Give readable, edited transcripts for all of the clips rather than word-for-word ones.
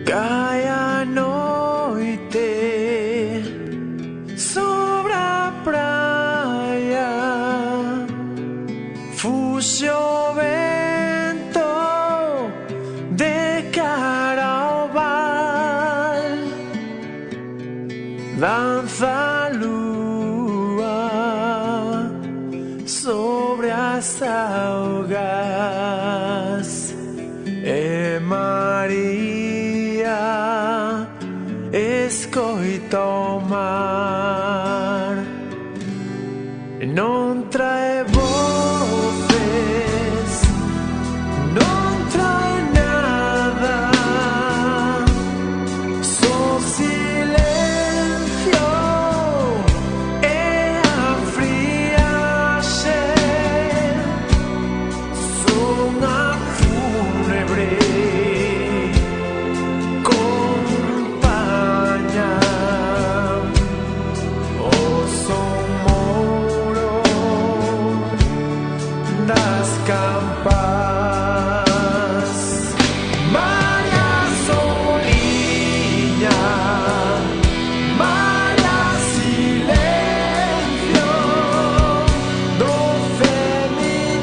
Cai a noite sobre a praia, fuxe o vento de cara ao val, danza a lúa sobre as augas, e María escoita o mar, non trae voces, non trae nada, só silencio e a friaxe, son a fúnebre campas. María Soliña, María silencio do cemiterio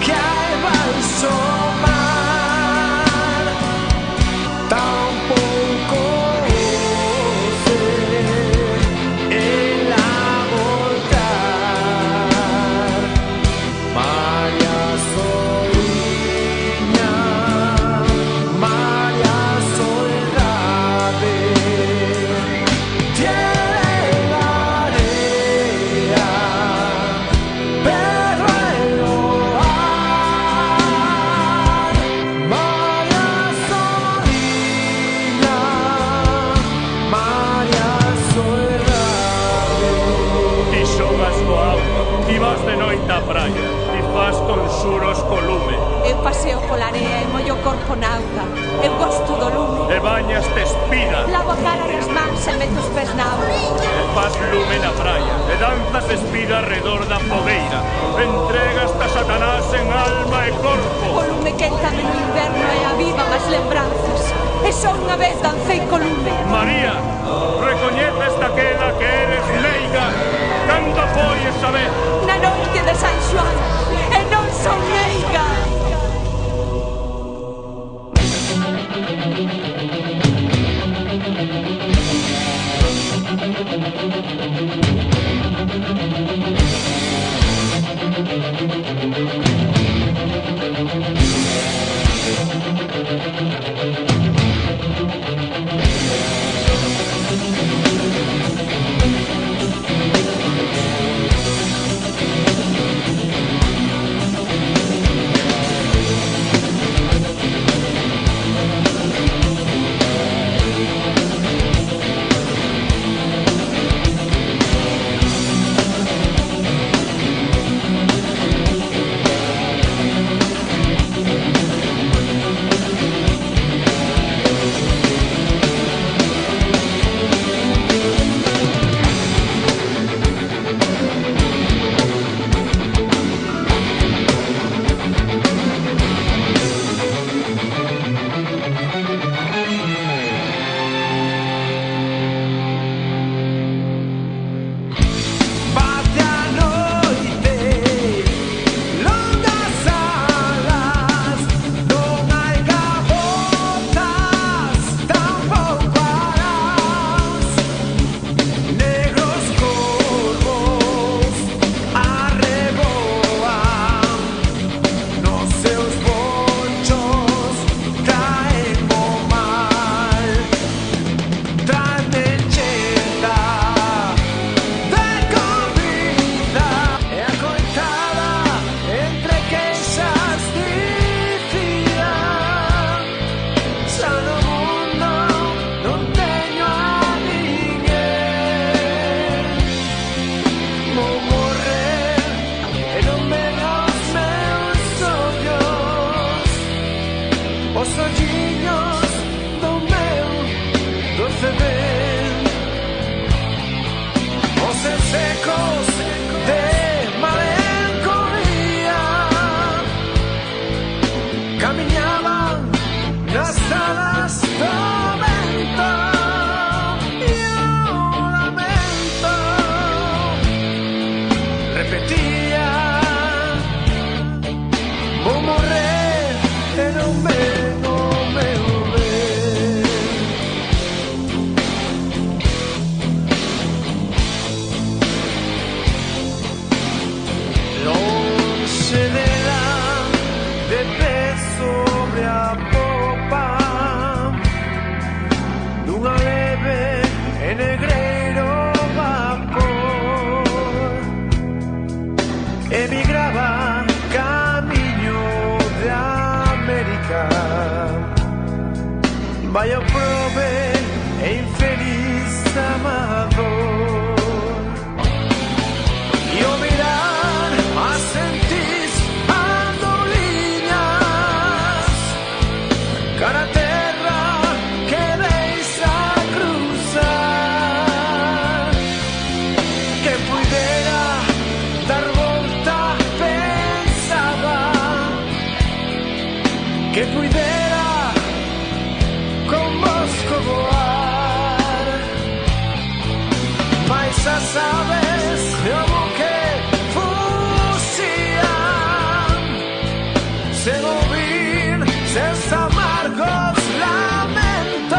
que hai baixo o mar, tampouco ti vas de noite á praia, ti fas conxuros co lume. Eu paseo pola area e mollo o corpo na auga. Eu gosto do lume. E bañas te espira. Lavo a cara e as mans e meto os pés na auga. E fas lume na praia, e danzas espira arredor da fogueira. Entregas a Satanás en alma e corpo. O lume quéntame no inverno e avivan as lembranzas. E só unha vez dancei co lume. María, recoñeces daquela que eres meiga. Cando foi esa vez? Na noite de San Xoán, e non son meiga. caminhaban de pé sobre a popa dunha leve e negreiro vapor. Emigraba camiño de América, vai ao prove e infeliz amador. E ao mirar a sentis andoliñas cara a terra que deixa cruzar, que puidera dar volta pensaba, que puidera con Bosco voar, mas as aves como que fuxían sen ouvir seus amargos lamentos.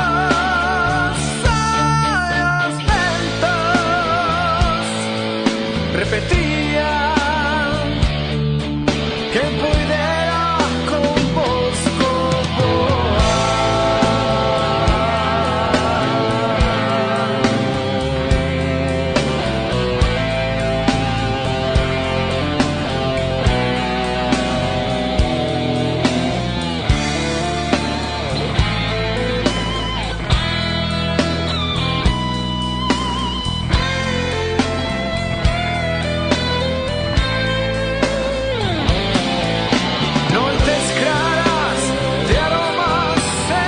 Ai, os ventos repetían que puidera con Bosco noites claras de aromas e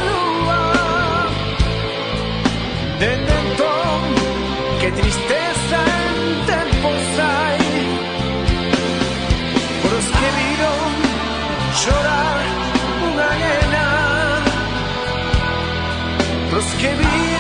lúa. Dende entón, que tristeza en tempos hai por os que viron chorar unha nena, por os que viron